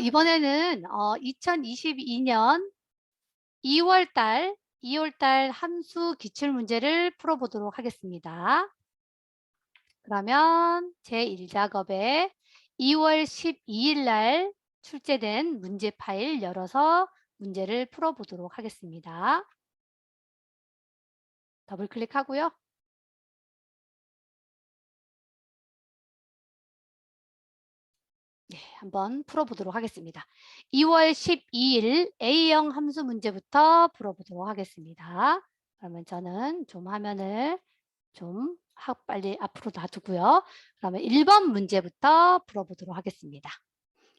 이번에는 2022년 2월 달 함수 기출 문제를 풀어보도록 하겠습니다. 그러면 제1작업에 2월 12일 날 출제된 문제 파일 열어서 문제를 풀어보도록 하겠습니다. 더블 클릭하고요. 네, 한번 풀어보도록 하겠습니다. 2월 12일 A형 함수 문제부터 풀어보도록 하겠습니다. 그러면 저는 좀 화면을 좀 빨리 앞으로 놔두고요. 그러면 1번 문제부터 풀어보도록 하겠습니다.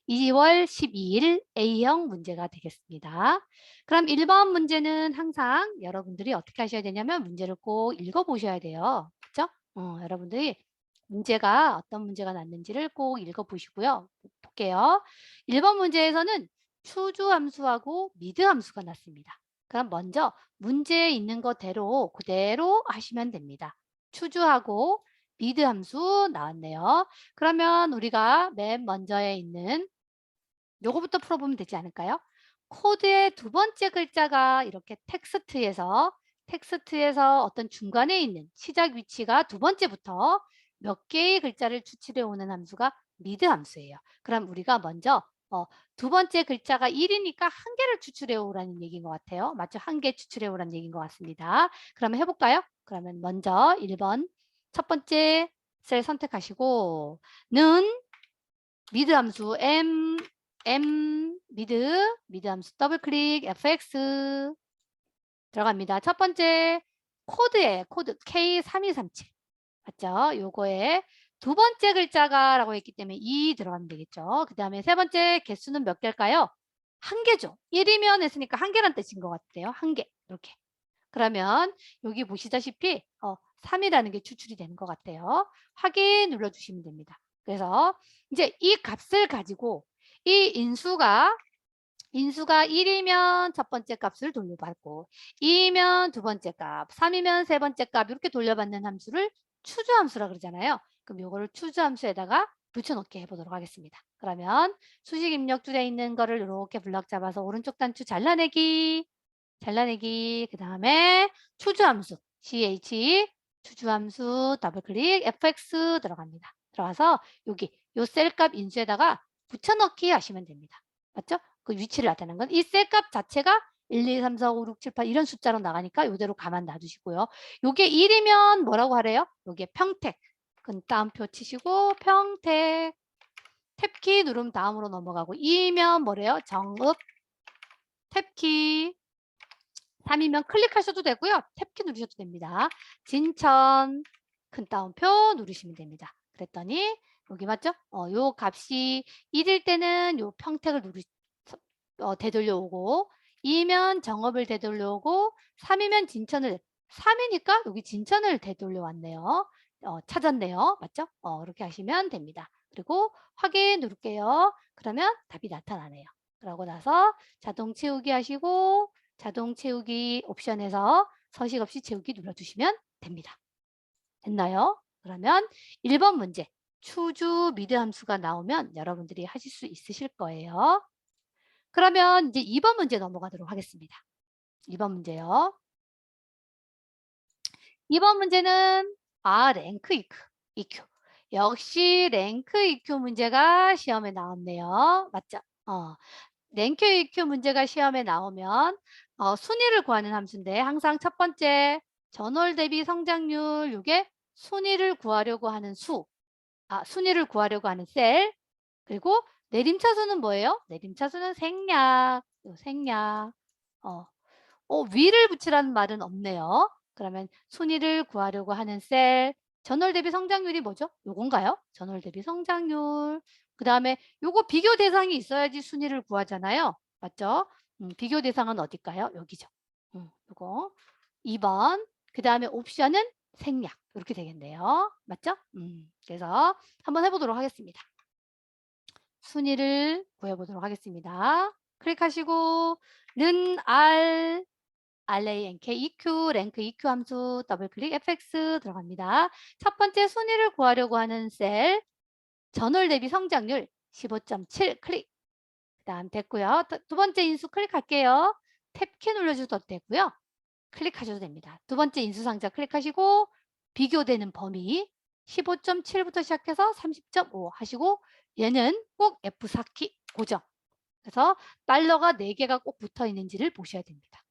2월 12일 A형 문제가 되겠습니다. 그럼 1번 문제는 항상 여러분들이 어떻게 하셔야 되냐면 문제를 꼭 읽어보셔야 돼요. 그렇죠? 여러분들이 문제가 어떤 문제가 났는지를 꼭 읽어보시고요. 볼게요. 1번 문제에서는 추주함수하고 미드함수가 났습니다. 그럼 먼저 문제에 있는 거대로 그대로 하시면 됩니다. 추주하고 미드함수 나왔네요. 그러면 우리가 맨 먼저에 있는 요거부터 풀어보면 되지 않을까요? 코드의 두 번째 글자가 이렇게 텍스트에서 어떤 중간에 있는 시작 위치가 두 번째부터 몇 개의 글자를 추출해 오는 함수가 미드 함수예요. 그럼 우리가 먼저 두 번째 글자가 1이니까 한 개를 추출해 오라는 얘기인 것 같아요. 맞죠? 한 개 추출해 오라는 얘기인 것 같습니다. 그러면 해볼까요? 그러면 먼저 1번 첫 번째 셀 선택하시고 는 미드 함수 미드 함수 더블 클릭 fx 들어갑니다. 첫 번째 코드 K3237 맞죠? 요거에 두 번째 글자가 라고 했기 때문에 2 들어가면 되겠죠. 그 다음에 세 번째 개수는 몇 개일까요? 한 개죠. 1이면 했으니까 한 개란 뜻인 것 같아요. 한 개. 이렇게. 그러면 여기 보시다시피 3이라는 게 추출이 되는 것 같아요. 확인 눌러주시면 됩니다. 그래서 이제 이 값을 가지고 이 인수가 1이면 첫 번째 값을 돌려받고 2이면 두 번째 값, 3이면 세 번째 값 이렇게 돌려받는 함수를 추주함수라 그러잖아요. 그럼 이거를 추주함수에다가 붙여넣기 해보도록 하겠습니다. 그러면 수식 입력줄에 있는 거를 이렇게 블럭 잡아서 오른쪽 단추 잘라내기 그 다음에 추주함수 추주함수 더블클릭 fx 들어갑니다. 들어가서 여기 요 셀값 인수에다가 붙여넣기 하시면 됩니다. 맞죠? 그 위치를 나타내는 건 이 셀값 자체가 1, 2, 3, 4, 5, 6, 7, 8 이런 숫자로 나가니까 이대로 가만 놔두시고요. 요게 1이면 뭐라고 하래요? 요게 평택. 그럼 따옴표 치시고 평택. 탭키 누르면 다음으로 넘어가고 2이면 뭐래요? 정읍 탭키 3이면 클릭하셔도 되고요. 탭키 누르셔도 됩니다. 진천 큰 따옴표 누르시면 됩니다. 그랬더니 여기 맞죠? 요 값이 1일 때는 요 평택을 되돌려 오고 2면 정읍을 되돌려 오고 3이면 진천을 3이니까 여기 진천을 되돌려 왔네요. 찾았네요. 맞죠? 이렇게 하시면 됩니다. 그리고 확인 누를게요. 그러면 답이 나타나네요. 그러고 나서 자동 채우기 하시고 자동 채우기 옵션에서 서식 없이 채우기 눌러주시면 됩니다. 됐나요? 그러면 1번 문제 추주 미드 함수가 나오면 여러분들이 하실 수 있으실 거예요. 그러면 이제 2번 문제 넘어가도록 하겠습니다. 2번 문제요. 2번 문제는 랭크 EQ. 역시 랭크 EQ 문제가 시험에 나왔네요. 맞죠? 랭크 EQ 문제가 시험에 나오면 순위를 구하는 함수인데 항상 첫 번째 전월 대비 성장률 요게 순위를 구하려고 하는 순위를 구하려고 하는 셀 그리고 내림차수는 뭐예요? 내림차수는 생략 생략 어, 위를 붙이라는 말은 없네요. 그러면 순위를 구하려고 하는 셀 전월 대비 성장률이 뭐죠? 요건가요? 전월 대비 성장률 그 다음에 요거 비교 대상이 있어야지 순위를 구하잖아요. 맞죠? 비교 대상은 어딜까요? 여기죠. 요거 2번 그 다음에 옵션은 생략 이렇게 되겠네요. 맞죠? 그래서 한번 해보도록 하겠습니다. 순위를 구해보도록 하겠습니다. 클릭하시고 는 RANK EQ, 랭크 EQ 함수 더블클릭 fx 들어갑니다. 첫 번째 순위를 구하려고 하는 셀 전월 대비 성장률 15.7 클릭 일단 됐고요. 두 번째 인수 클릭할게요. 탭키 눌러주셔도 되고요. 클릭하셔도 됩니다. 두 번째 인수 상자 클릭하시고 비교되는 범위 15.7부터 시작해서 30.5 하시고 얘는 꼭 F4키 고정. 그래서 달러가 4개가 꼭 붙어 있는지를 보셔야 됩니다.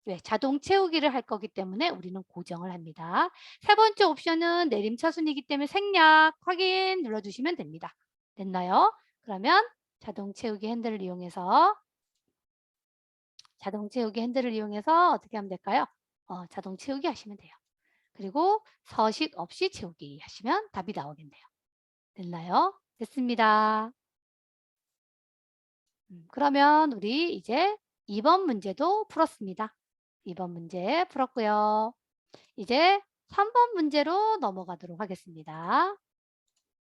왜? 자동 채우기를 할 거기 때문에 우리는 고정을 합니다. 세 번째 옵션은 내림차순이기 때문에 생략 확인 눌러주시면 됩니다. 됐나요? 그러면 자동 채우기 핸들을 이용해서 어떻게 하면 될까요? 자동 채우기 하시면 돼요. 그리고 서식 없이 채우기 하시면 답이 나오겠네요. 됐나요? 됐습니다. 그러면 우리 이제 2번 문제도 풀었습니다. 2번 문제 풀었고요. 이제 3번 문제로 넘어가도록 하겠습니다.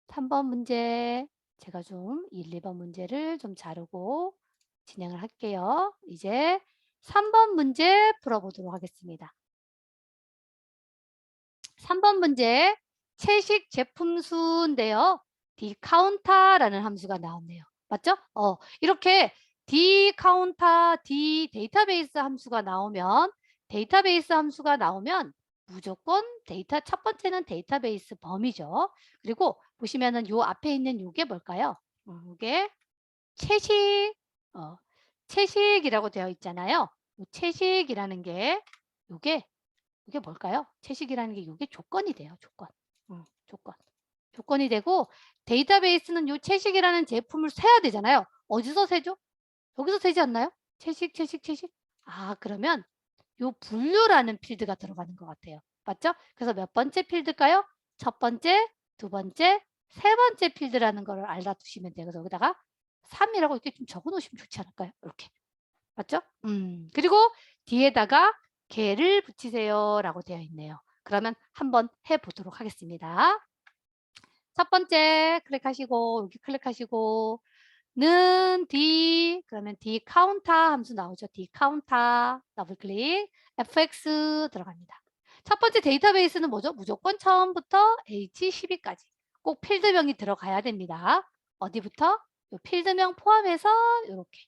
3번 문제 제가 좀 1, 2번 문제를 좀 자르고 진행을 할게요. 이제 3번 문제 풀어보도록 하겠습니다. 3번 문제 채식 제품 수인데요. dCounter라는 함수가 나왔네요. 맞죠? 이렇게 dCounter, dDatabase 함수가 나오면 무조건 첫 번째는 데이터베이스 범위죠. 그리고 보시면은 요 앞에 있는 요게 뭘까요? 요게 채식, 채식이라고 되어 있잖아요. 요 채식이라는 게 요게 이게 뭘까요? 채식이라는 게 이게 조건이 돼요. 조건. 조건. 조건이 되고 데이터베이스는 이 채식이라는 제품을 세야 되잖아요. 어디서 세죠? 여기서 세지 않나요? 채식, 채식, 채식. 그러면 이 분류라는 필드가 들어가는 것 같아요. 맞죠? 그래서 몇 번째 필드일까요? 첫 번째, 두 번째, 세 번째 필드라는 걸 알아두시면 돼요. 그래서 여기다가 3이라고 이렇게 좀 적어 놓으시면 좋지 않을까요? 이렇게. 맞죠? 그리고 뒤에다가 개를 붙이세요 라고 되어 있네요. 그러면 한번 해보도록 하겠습니다. 첫 번째 클릭하시고 여기 클릭하시고 는 D 그러면 D 카운터 함수 나오죠. D 카운터 더블 클릭 fx 들어갑니다. 첫 번째 데이터베이스는 뭐죠? 무조건 처음부터 H12까지 꼭 필드명이 들어가야 됩니다. 어디부터? 요 필드명 포함해서 이렇게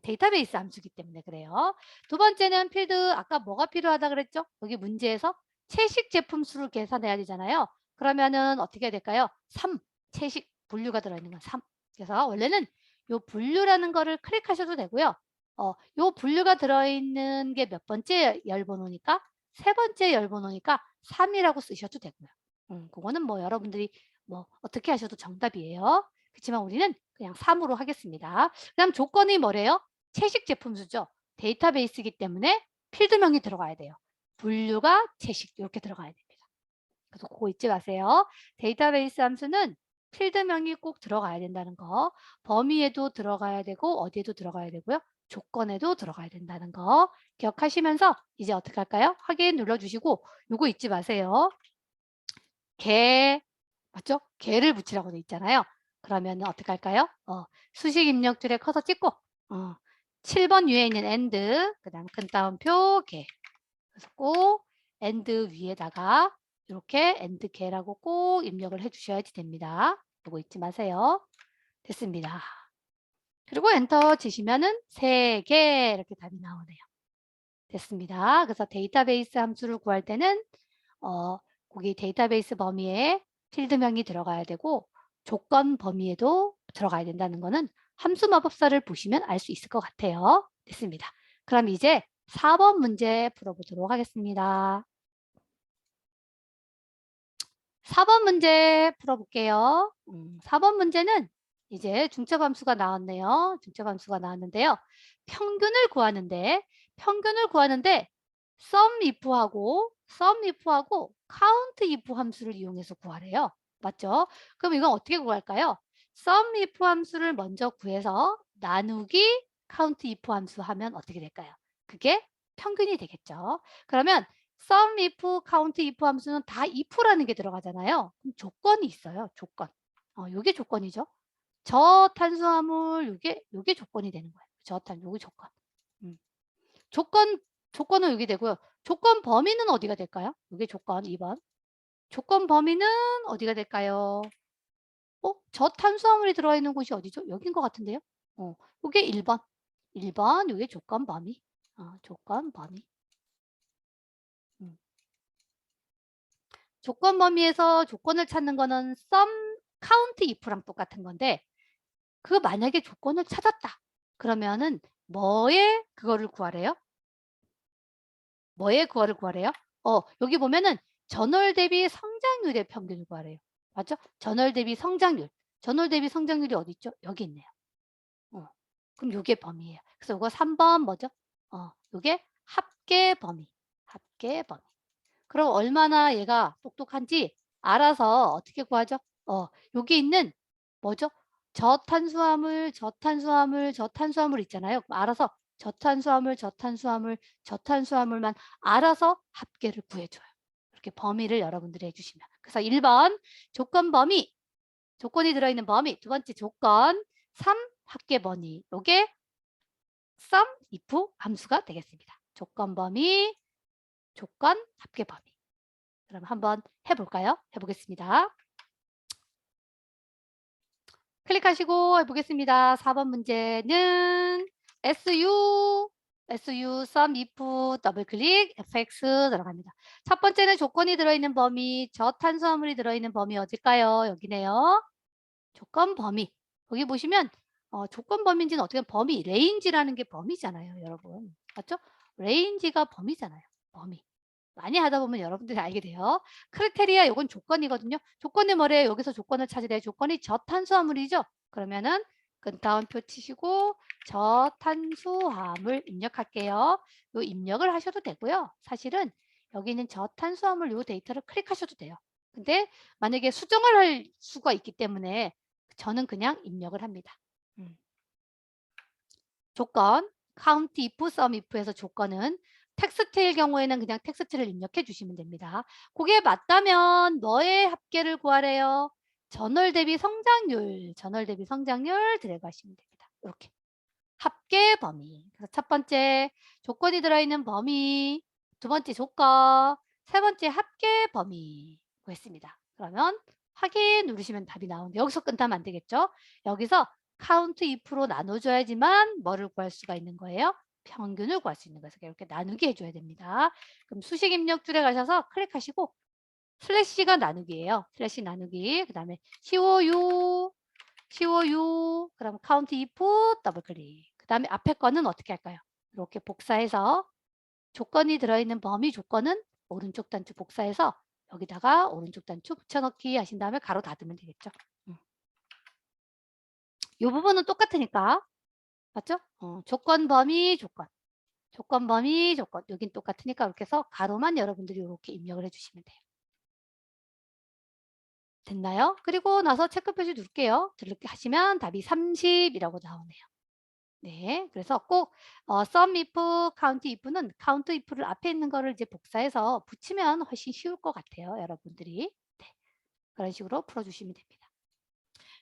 데이터베이스 함수기 때문에 그래요. 두 번째는 필드 아까 뭐가 필요하다 그랬죠? 여기 문제에서 채식 제품 수를 계산해야 되잖아요. 그러면은 어떻게 해야 될까요? 3 채식 분류가 들어있는 건 3. 그래서 원래는 요 분류라는 거를 클릭하셔도 되고요. 요 분류가 들어있는 게 몇 번째 열번호니까 세 번째 열번호니까 3이라고 쓰셔도 되고요. 그거는 뭐 여러분들이 뭐 어떻게 하셔도 정답이에요. 그렇지만 우리는 그냥 3으로 하겠습니다. 그다음 조건이 뭐래요? 채식 제품 수죠. 데이터베이스이기 때문에 필드명이 들어가야 돼요. 분류가 채식 이렇게 들어가야 됩니다. 그래서 그거 잊지 마세요. 데이터베이스 함수는 필드명이 꼭 들어가야 된다는 거. 범위에도 들어가야 되고 어디에도 들어가야 되고요. 조건에도 들어가야 된다는 거 기억하시면서 이제 어떻게 할까요? 확인 눌러주시고 요거 잊지 마세요. 개 맞죠? 개를 붙이라고 돼 있잖아요. 그러면 어떻게 할까요? 수식 입력줄에 커서 찍고 7번 위에 있는 and 그다음 큰 따옴표 개 그래서 꼭 and 위에다가 이렇게 and 개라고 꼭 입력을 해주셔야지 됩니다. 이거 잊지 마세요. 됐습니다. 그리고 엔터 치시면은 3개 이렇게 답이 나오네요. 됐습니다. 그래서 데이터베이스 함수를 구할 때는 거기 데이터베이스 범위에 필드명이 들어가야 되고 조건 범위에도 들어가야 된다는 거는 함수 마법사를 보시면 알 수 있을 것 같아요. 됐습니다. 그럼 이제 4번 문제 풀어보도록 하겠습니다. 4번 문제 풀어볼게요. 4번 문제는 이제 중첩함수가 나왔네요. 중첩함수가 나왔는데요. 평균을 구하는데 sum if하고 count if 함수를 이용해서 구하래요. 맞죠? 그럼 이건 어떻게 구할까요? sum if 함수를 먼저 구해서 나누기 count if 함수 하면 어떻게 될까요? 그게 평균이 되겠죠. 그러면 sum if, count if 함수는 다 if라는 게 들어가잖아요. 그럼 조건이 있어요. 조건. 요게 조건이죠. 저탄수화물 요게 조건이 되는 거예요. 요게 조건. 조건은 여기 되고요. 조건 범위는 어디가 될까요? 요게 조건 2번. 조건 범위는 어디가 될까요? 저탄수화물이 들어가 있는 곳이 어디죠? 여긴 것 같은데요. 요게 1번. 1번 요게 조건 범위. 조건 범위. 음. 조건 범위에서 조건을 찾는 거는 sum, count if랑 똑같은 건데 그 만약에 조건을 찾았다. 그러면은 뭐에 그거를 구하래요? 뭐에 그거를 구하래요? 여기 보면은 전월 대비 성장률의 평균을 구하래요. 맞죠? 전월 대비 성장률. 전월 대비 성장률이 어디 있죠? 여기 있네요. 그럼 요게 범위예요. 그래서 요거 3번 뭐죠? 요게 합계 범위. 합계 범위. 그럼 얼마나 얘가 똑똑한지 알아서 어떻게 구하죠? 여기 있는 뭐죠? 저탄수화물, 저탄수화물, 저탄수화물 있잖아요. 그럼 알아서 저탄수화물, 저탄수화물, 저탄수화물만 알아서 합계를 구해줘요. 이렇게 범위를 여러분들이 해주시면. 그래서 1번 조건 범위, 조건이 들어있는 범위. 두 번째 조건 3 합계 범위. 요게 sum, if 함수가 되겠습니다. 조건 범위, 조건 합계 범위. 그럼 한번 해볼까요? 해보겠습니다. 클릭하시고 해보겠습니다. 4번 문제는 SU, sum, if, 더블 클릭, fx 들어갑니다. 첫 번째는 조건이 들어있는 범위, 저탄수화물이 들어있는 범위 어딜까요? 여기네요. 조건 범위. 여기 보시면 조건 범위인지는 어떻게 보면 범위, 레인지라는 게 범위잖아요, 여러분. 맞죠? 레인지가 범위잖아요. 범위. 많이 하다 보면 여러분들이 알게 돼요. 크리테리아 요건 조건이거든요. 조건이 뭐래요? 여기서 조건을 찾으래요. 조건이 저탄수화물이죠. 그러면은 다음표 치시고 저탄수화물 입력할게요. 요 입력을 하셔도 되고요. 사실은 여기 있는 저탄수화물 요 데이터를 클릭하셔도 돼요. 근데 만약에 수정을 할 수가 있기 때문에 저는 그냥 입력을 합니다. 조건 count if, sum if에서 조건은 텍스트일 경우에는 그냥 텍스트를 입력해 주시면 됩니다. 그게 맞다면 뭐의 합계를 구하래요? 전월 대비 성장률, 전월 대비 성장률 들어가시면 됩니다. 이렇게 합계 범위. 그래서 첫 번째 조건이 들어있는 범위, 두 번째 조건, 세 번째 합계 범위 구했습니다. 그러면 확인 누르시면 답이 나오는데 여기서 끝나면 안 되겠죠? 여기서 count if로 나눠줘야지만 뭐를 구할 수가 있는 거예요? 평균을 구할 수 있는 거예요. 이렇게 나누기 해줘야 됩니다. 그럼 수식 입력줄에 가셔서 클릭하시고 슬래시가 나누기예요. 슬래시 나누기. 그 다음에 COU, 그럼 count if 더블 클릭. 그 다음에 앞에 거는 어떻게 할까요? 이렇게 복사해서 조건이 들어있는 범위 조건은 오른쪽 단추 복사해서 여기다가 오른쪽 단추 붙여넣기 하신 다음에 가로 닫으면 되겠죠. 이 부분은 똑같으니까 맞죠? 조건 범위 조건 조건 범위 조건 여긴 똑같으니까 이렇게 해서 가로만 여러분들이 이렇게 입력을 해주시면 돼요. 됐나요? 그리고 나서 체크 표시 누를게요. 이렇게 하시면 답이 30이라고 나오네요. 네, 그래서 꼭 sum if, count if는 count if를 앞에 있는 거를 이제 복사해서 붙이면 훨씬 쉬울 것 같아요, 여러분들이. 네, 그런 식으로 풀어주시면 됩니다.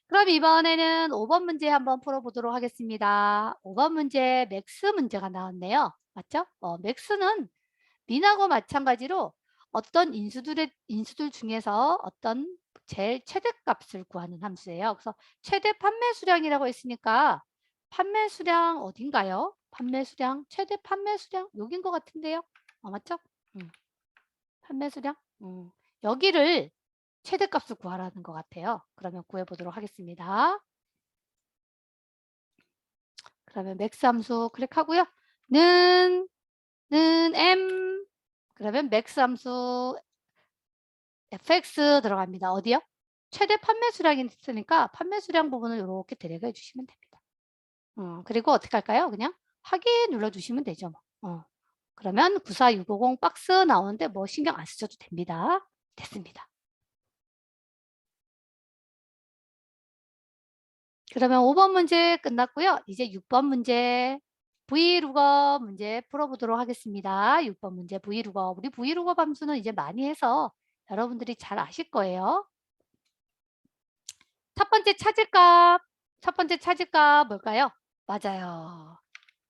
그럼 이번에는 5번 문제 한번 풀어보도록 하겠습니다. 5번 문제 맥스 문제가 나왔네요. 맞죠? 맥스는 민하고 마찬가지로 어떤 인수들 중에서 어떤 제일 최대값을 구하는 함수예요. 그래서 최대 판매 수량이라고 했으니까 판매 수량 어딘가요? 판매 수량, 최대 판매 수량 여긴 것 같은데요. 맞죠? 판매 수량. 여기를 최대값을 구하라는 것 같아요. 그러면 구해보도록 하겠습니다. 그러면 맥스 함수 클릭하고요. 는 m 그러면 맥스 함수 fx 들어갑니다. 어디요? 최대 판매 수량이 있으니까 판매 수량 부분을 이렇게 데려가 주시면 됩니다. 그리고 어떻게 할까요? 그냥 확인 눌러주시면 되죠. 뭐. 그러면 94650 박스 나오는데 뭐 신경 안 쓰셔도 됩니다. 됐습니다. 그러면 5번 문제 끝났고요. 이제 6번 문제 V루업 문제 풀어보도록 하겠습니다. 6번 문제 V루업. 우리 V루업 함수는 이제 많이 해서 여러분들이 잘 아실 거예요. 첫 번째 찾을 값 뭘까요? 맞아요.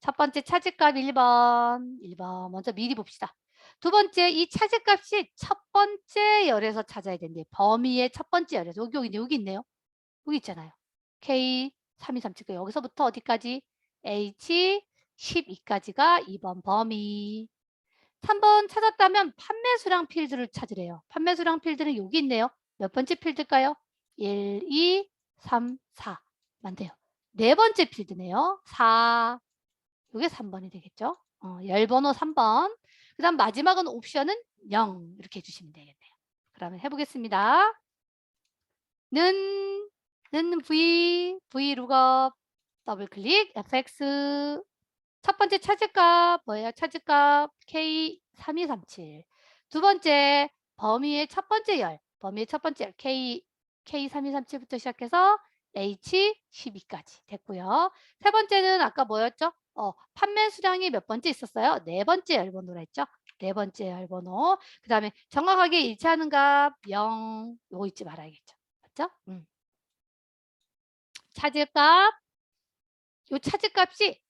첫 번째 찾을 값 1번. 먼저 미리 봅시다. 두 번째 이 찾을 값이 첫 번째 열에서 찾아야 되는데 범위의 첫 번째 열에서 여기 있네요. 여기 있잖아요. K 3237. 여기서부터 어디까지? H12까지가 2번 범위. 3번 찾았다면 판매 수량 필드를 찾으래요. 판매 수량 필드는 여기 있네요. 몇 번째 필드일까요? 1, 2, 3, 4. 맞네요. 네 번째 필드네요. 4. 이게 3번이 되겠죠. 열 번호 3번. 그 다음 마지막은 옵션은 0. 이렇게 해주시면 되겠네요. 그러면 해보겠습니다. 는 V 룩업, 더블 클릭, fx. 첫 번째 차지값 뭐예요? 차지값 K3237. 두 번째 범위의 첫 번째 열, 범위의 첫 번째 열 K3237부터 시작해서 H12까지 됐고요. 세 번째는 아까 뭐였죠? 판매 수량이 몇 번째 있었어요? 네 번째 열번호라 했죠? 네 번째 열번호. 그 다음에 정확하게 일치하는 값 0. 요거 잊지 말아야겠죠. 맞죠? 차지값, 요 차지값이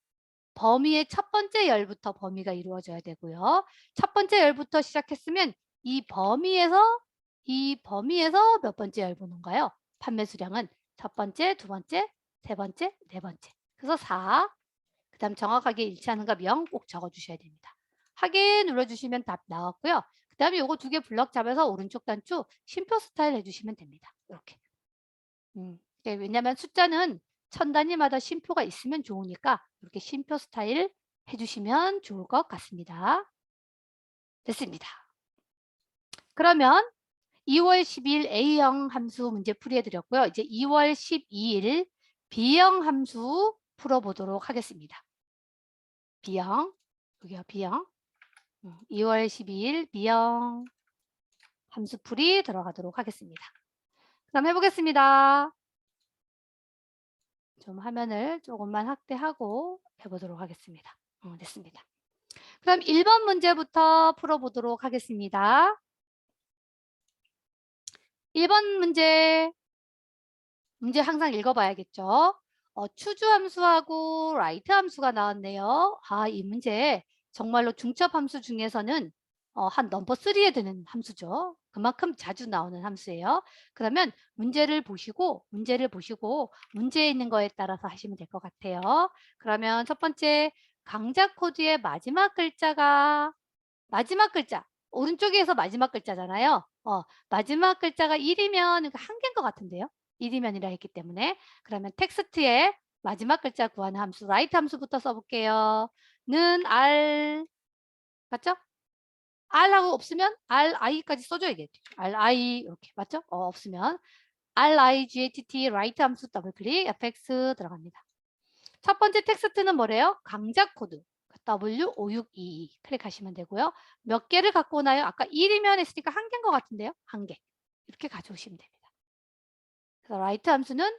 범위의 첫 번째 열부터 범위가 이루어져야 되고요. 첫 번째 열부터 시작했으면 이 범위에서 몇 번째 열 보는가요? 판매 수량은 첫 번째, 두 번째, 세 번째, 네 번째. 그래서 4. 그 다음 정확하게 일치하는 값 0 꼭 적어주셔야 됩니다. 확인 눌러주시면 답 나왔고요. 그 다음에 요거 두 개 블럭 잡아서 오른쪽 단추 쉼표 스타일 해주시면 됩니다. 이렇게. 왜냐하면 숫자는 천 단위마다 쉼표가 있으면 좋으니까 이렇게 쉼표 스타일 해주시면 좋을 것 같습니다. 됐습니다. 그러면 2월 10일 A형 함수 문제 풀이해드렸고요. 이제 2월 12일 B형 함수 풀어보도록 하겠습니다. B형, 여기요 B형. 2월 12일 B형 함수 풀이 들어가도록 하겠습니다. 그럼 해보겠습니다. 좀 화면을 조금만 확대하고 해보도록 하겠습니다. 됐습니다. 그럼 1번 문제부터 풀어보도록 하겠습니다. 1번 문제 항상 읽어봐야겠죠. 추주 함수하고 라이트 함수가 나왔네요. 이 문제 정말로 중첩 함수 중에서는 한 넘버 3에 드는 함수죠. 그만큼 자주 나오는 함수예요. 그러면 문제를 보시고 문제에 있는 거에 따라서 하시면 될 것 같아요. 그러면 첫 번째 강자 코드의 마지막 글자 오른쪽에서 마지막 글자잖아요. 마지막 글자가 1이면 한 개인 것 같은데요. 1이면이라 했기 때문에 그러면 텍스트에 마지막 글자 구하는 함수 라이트 함수부터 써볼게요. 는 R 맞죠? R하고 없으면 RI까지 써줘야겠죠. RI 이렇게 맞죠? 없으면 RIGHT 라이트 함수 더블 클릭 fx 들어갑니다. 첫 번째 텍스트는 뭐래요? 강자 코드 W5622 클릭하시면 되고요. 몇 개를 갖고 오나요? 아까 1이면 했으니까 한 개인 것 같은데요. 한 개. 이렇게 가져오시면 됩니다. 그래서 라이트 함수는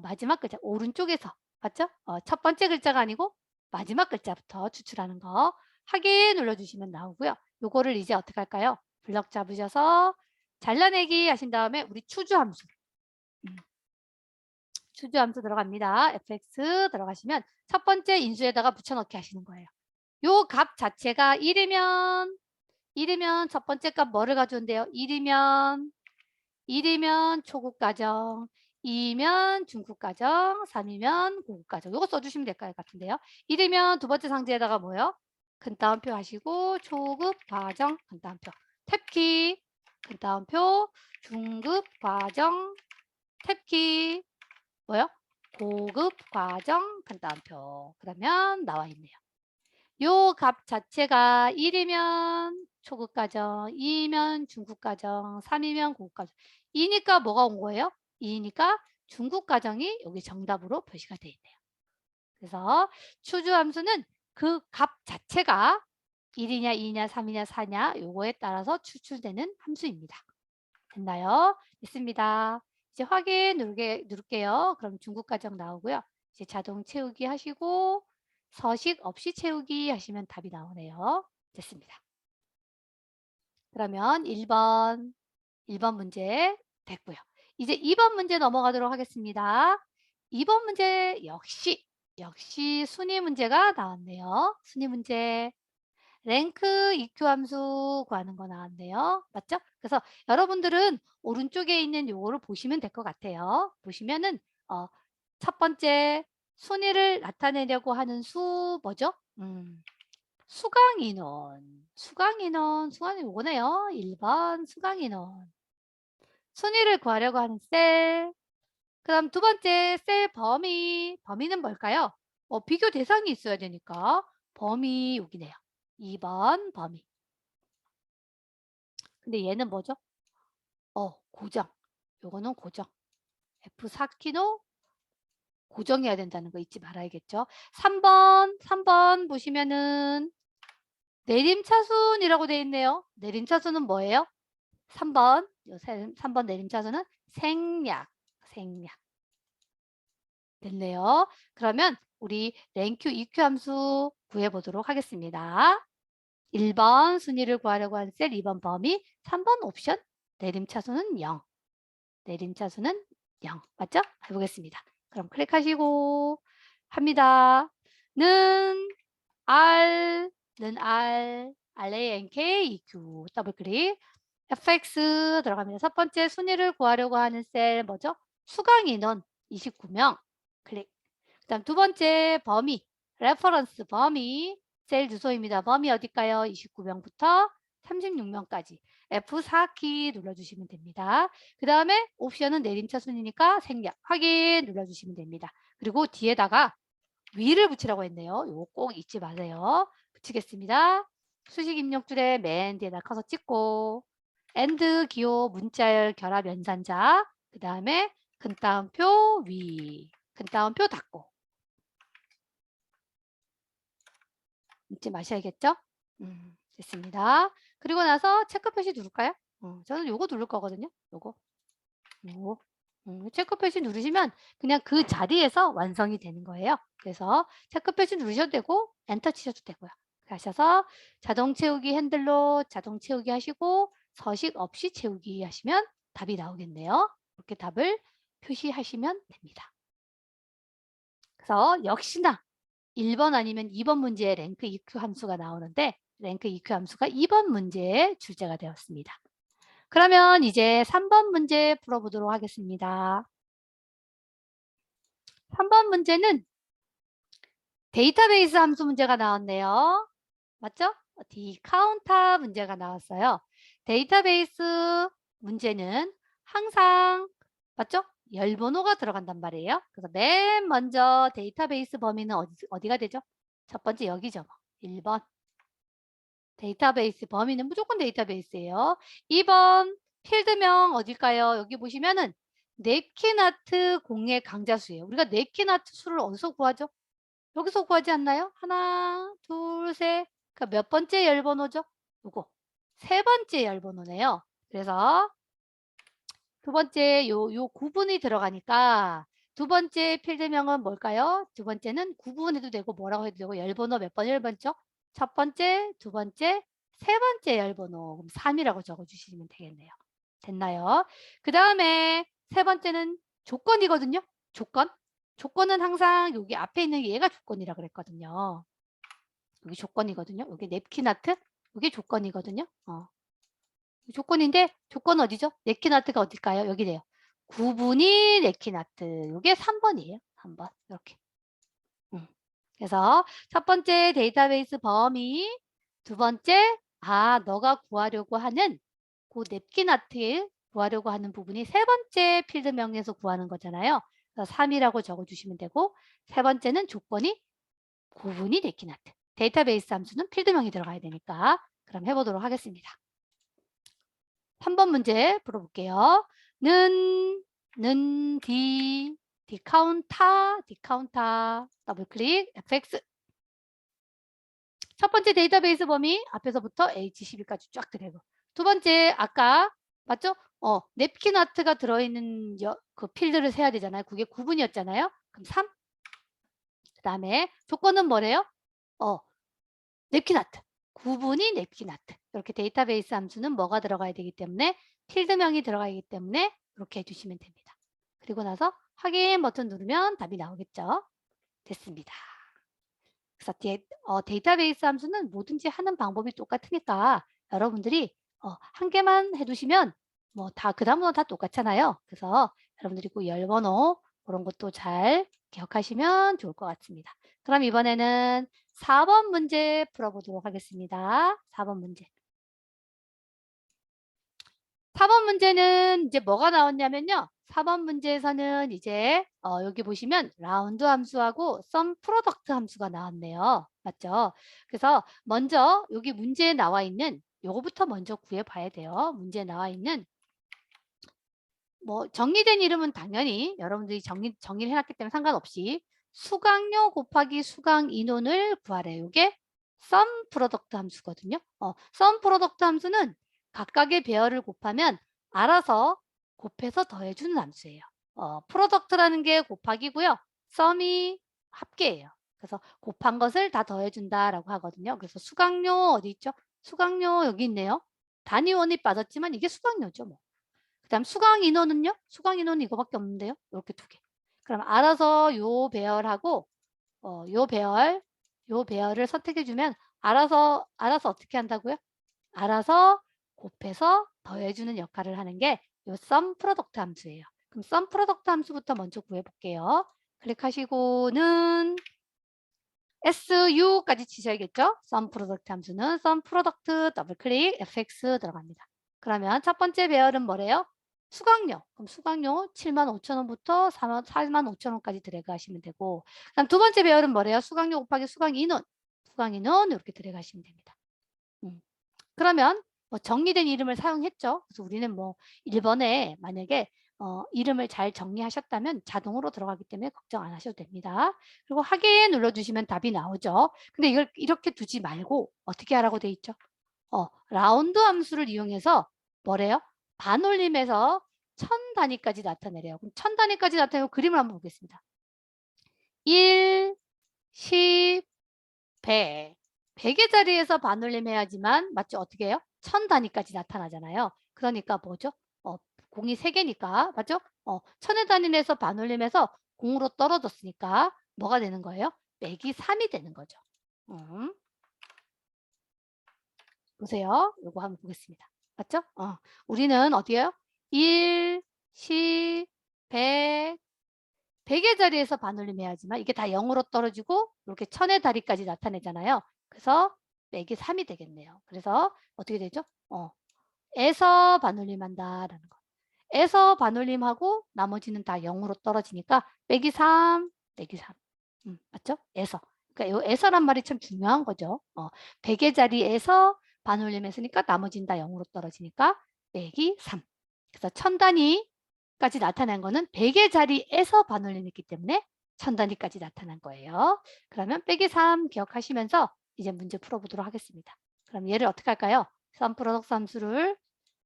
마지막 글자 오른쪽에서 맞죠? 첫 번째 글자가 아니고 마지막 글자부터 추출하는 거 확인 눌러주시면 나오고요. 요거를 이제 어떻게 할까요? 블럭 잡으셔서 잘라내기 하신 다음에 우리 추주 함수 추주 함수 들어갑니다. fx 들어가시면 첫 번째 인수에다가 붙여넣기 하시는 거예요. 요 값 자체가 1이면 첫 번째 값 뭐를 가져온대요? 1이면 초급 가정, 2면 중급 가정, 3이면 고급 가정. 요거 써주시면 될 것 같은데요. 1이면 두 번째 상지에다가 뭐요? 큰 따옴표 하시고 초급 과정 큰 따옴표 탭키 큰 따옴표 중급 과정 탭키 뭐요? 고급 과정 큰 따옴표 그러면 나와 있네요. 요 값 자체가 1이면 초급 과정, 2면 중급 과정, 3이면 고급 과정. 2니까 뭐가 온 거예요? 2니까 중급 과정이 여기 정답으로 표시가 되어 있네요. 그래서 추주 함수는 그 값 자체가 1이냐, 2냐, 3이냐, 4냐 요거에 따라서 추출되는 함수입니다. 됐나요? 됐습니다. 이제 확인 누를게요. 그럼 중급 과정 나오고요. 이제 자동 채우기 하시고 서식 없이 채우기 하시면 답이 나오네요. 됐습니다. 그러면 1번 문제 됐고요. 이제 2번 문제 넘어가도록 하겠습니다. 2번 문제 역시 순위 문제가 나왔네요. 순위 문제. 랭크 EQ 함수 구하는 거 나왔네요. 맞죠? 그래서 여러분들은 오른쪽에 있는 요거를 보시면 될 것 같아요. 보시면은 첫 번째 순위를 나타내려고 하는 수 뭐죠? 수강인원. 수강인원 요거네요. 1번 수강인원. 순위를 구하려고 하는 셀. 그다음 두 번째 셀 범위. 범위는 뭘까요? 비교 대상이 있어야 되니까 범위 여기네요. 2번 범위. 근데 얘는 뭐죠? 고정. 요거는 고정. F4키도 고정해야 된다는 거 잊지 말아야겠죠. 3번 보시면은 내림차순이라고 되어 있네요. 내림차순은 뭐예요? 3번. 3번 내림차순은 생략. 생략. 됐네요. 그러면 우리 랭큐 EQ 함수 구해 보도록 하겠습니다. 1번 순위를 구하려고 하는 셀, 2번 범위, 3번 옵션 내림차순은 0. 내림차순은 0. 맞죠? 해보겠습니다. 그럼 클릭하시고 합니다. 는 R, RANK, 더블 클릭, FX 들어갑니다. 첫 번째 순위를 구하려고 하는 셀 뭐죠? 수강 인원 29명 클릭. 그다음 두 번째 범위, 레퍼런스 범위, 셀 주소입니다. 범위 어딜까요? 29명부터 36명까지. F4키 눌러주시면 됩니다. 그 다음에 옵션은 내림차 순이니까 생략, 확인 눌러주시면 됩니다. 그리고 뒤에다가 위를 붙이라고 했네요. 요거 꼭 잊지 마세요. 붙이겠습니다. 수식 입력줄에 맨 뒤에다 커서 찍고 AND 기호 문자열 결합 연산자 그 다음에 근 따옴표 위, 근 따옴표 닫고 잊지 마셔야겠죠? 됐습니다. 그리고 나서 체크 표시 누를까요? 저는 요거 누를 거거든요. 요거. 체크 표시 누르시면 그냥 그 자리에서 완성이 되는 거예요. 그래서 체크 표시 누르셔도 되고 엔터 치셔도 되고요. 하셔서 자동 채우기 핸들로 자동 채우기 하시고 서식 없이 채우기 하시면 답이 나오겠네요. 이렇게 답을 표시하시면 됩니다. 그래서 역시나 1번 아니면 2번 문제에 랭크 EQ 함수가 나오는데 랭크 EQ 함수가 2번 문제에 출제가 되었습니다. 그러면 이제 3번 문제 풀어보도록 하겠습니다. 3번 문제는 데이터베이스 함수 문제가 나왔네요. 맞죠? 디카운터 문제가 나왔어요. 데이터베이스 문제는 항상 맞죠? 열번호가 들어간단 말이에요. 그래서 맨 먼저 데이터베이스 범위는 어디가 되죠? 첫 번째 여기죠. 1번. 데이터베이스 범위는 무조건 데이터베이스예요. 2번 필드명 어딜까요? 여기 보시면은 냅킨아트 공의 강자수예요. 우리가 냅킨아트 수를 어디서 구하죠? 여기서 구하지 않나요? 하나, 둘, 셋. 그러니까 몇 번째 열번호죠? 요거. 세 번째 열번호네요. 그래서 두 번째 요 구분이 들어가니까 두 번째 필드명은 뭘까요? 두 번째는 구분해도 되고 뭐라고 해도 되고 열번호 몇 번? 1번죠? 첫 번째, 두 번째, 세 번째 열번호. 그럼 3이라고 적어주시면 되겠네요. 됐나요? 그 다음에 세 번째는 조건이거든요. 조건. 조건은 항상 여기 앞에 있는 얘가 조건이라 그랬거든요. 여기 조건이거든요. 여기 냅킨 아트. 이게 조건이거든요. 조건인데 조건은 어디죠? 냅킨 아트가 어딜까요? 여기래요. 구분이 냅킨 아트. 이게 3번이에요. 3번. 이렇게. 그래서 첫 번째 데이터베이스 범위, 두 번째 너가 구하려고 하는 그 냅킨 아트에 구하려고 하는 부분이 세 번째 필드명에서 구하는 거잖아요. 그래서 3이라고 적어주시면 되고 세 번째는 조건이 구분이 냅킨 아트. 데이터베이스 함수는 필드명이 들어가야 되니까 그럼 해보도록 하겠습니다. 3번 문제 풀어볼게요. 디카운터, 더블 클릭, fx. 첫 번째 데이터베이스 범위 앞에서부터 H11까지 쫙 드래그. 두 번째 아까 맞죠? 냅킨 아트가 들어있는 그 필드를 세야 되잖아요. 그게 9분이었잖아요. 그럼 3. 그 다음에 조건은 뭐래요? 냅킨 아트. 9분이 냅킨 아트. 이렇게 데이터베이스 함수는 뭐가 들어가야 되기 때문에 필드명이 들어가기 때문에 이렇게 해주시면 됩니다. 그리고 나서 확인 버튼 누르면 답이 나오겠죠. 됐습니다. 그래서 데이터베이스 함수는 뭐든지 하는 방법이 똑같으니까 여러분들이 한 개만 해두시면 뭐 다 그다음부터 다 똑같잖아요. 그래서 여러분들이 그 열번호 그런 것도 잘 기억하시면 좋을 것 같습니다. 그럼 이번에는 4번 문제 풀어보도록 하겠습니다. 4번 문제. 4번 문제는 이제 뭐가 나왔냐면요. 4번 문제에서는 이제 여기 보시면 라운드 함수하고 썸 프로덕트 함수가 나왔네요. 맞죠? 그래서 먼저 여기 문제에 나와 있는 요거부터 먼저 구해 봐야 돼요. 문제에 나와 있는 뭐 정리된 이름은 당연히 여러분들이 정리를 해놨기 때문에 상관없이 수강료 곱하기 수강 인원을 구하래요. 이게 썸 프로덕트 함수거든요. 썸 프로덕트 함수는 각각의 배열을 곱하면 알아서 곱해서 더해주는 함수예요. 프로덕트라는 게 곱하기고요. 썸이 합계예요. 그래서 곱한 것을 다 더해준다라고 하거든요. 그래서 수강료 어디 있죠? 수강료 여기 있네요. 단위원이 빠졌지만 이게 수강료죠. 뭐. 그다음 수강 인원은요? 수강 인원은 이거밖에 없는데요. 이렇게 두 개. 그럼 알아서 요 배열하고 요 배열을 선택해 주면 알아서 어떻게 한다고요? 알아서 곱해서 더해 주는 역할을 하는 게 요 sum 프로덕트 함수예요. 그럼 sum 프로덕트 함수부터 먼저 구해 볼게요. 클릭하시고는 SU까지 치셔야겠죠? sum 프로덕트 함수는 sum 프로덕트 더블 클릭 fx 들어갑니다. 그러면 첫 번째 배열은 뭐래요? 수강료. 그럼 수강료 75,000원부터 45,000원까지 드래그 하시면 되고 그다음 두 번째 배열은 뭐래요? 수강료 곱하기 수강 인원. 수강 인원 이렇게 드래그 하시면 됩니다. 그러면 뭐 정리된 이름을 사용했죠. 그래서 우리는 뭐 1번에 만약에 이름을 잘 정리하셨다면 자동으로 들어가기 때문에 걱정 안 하셔도 됩니다. 그리고 확인 눌러주시면 답이 나오죠. 근데 이걸 이렇게 두지 말고 어떻게 하라고 돼 있죠? 라운드 함수를 이용해서 뭐래요? 반올림에서 1000단위까지 나타내래요. 그럼 1000단위까지 나타내고 그림을 한번 보겠습니다. 1, 10, 100. 100의 자리에서 반올림 해야지만 맞죠? 어떻게 해요? 1000단위까지 나타나잖아요. 그러니까 뭐죠? 공이 3개니까 맞죠? 1000의 단위에서 반올림해서 공으로 떨어졌으니까 뭐가 되는 거예요? 빼기 3이 되는 거죠. 보세요. 요거 한번 보겠습니다. 맞죠? 우리는 어디에요? 1, 10, 100, 100의 자리에서 반올림 해야지만 이게 다 0으로 떨어지고 이렇게 1000의 다리까지 나타내잖아요. 그래서 빼기 3이 되겠네요. 그래서 어떻게 되죠? 에서 반올림 한다라는 거. 에서 반올림하고 나머지는 다 0으로 떨어지니까 빼기 3, 빼기 3. 맞죠? 에서. 그러니까 요 에서란 말이 참 중요한 거죠. 100의 자리에서 반올림했으니까 나머지는 다 0으로 떨어지니까 빼기 3. 그래서 1000단위까지 나타난 거는 100의 자리에서 반올림했기 때문에 1000단위까지 나타난 거예요. 그러면 빼기 3 기억하시면서 이제 문제 풀어보도록 하겠습니다. 그럼 얘를 어떻게 할까요? 썸 프로덕트 함수를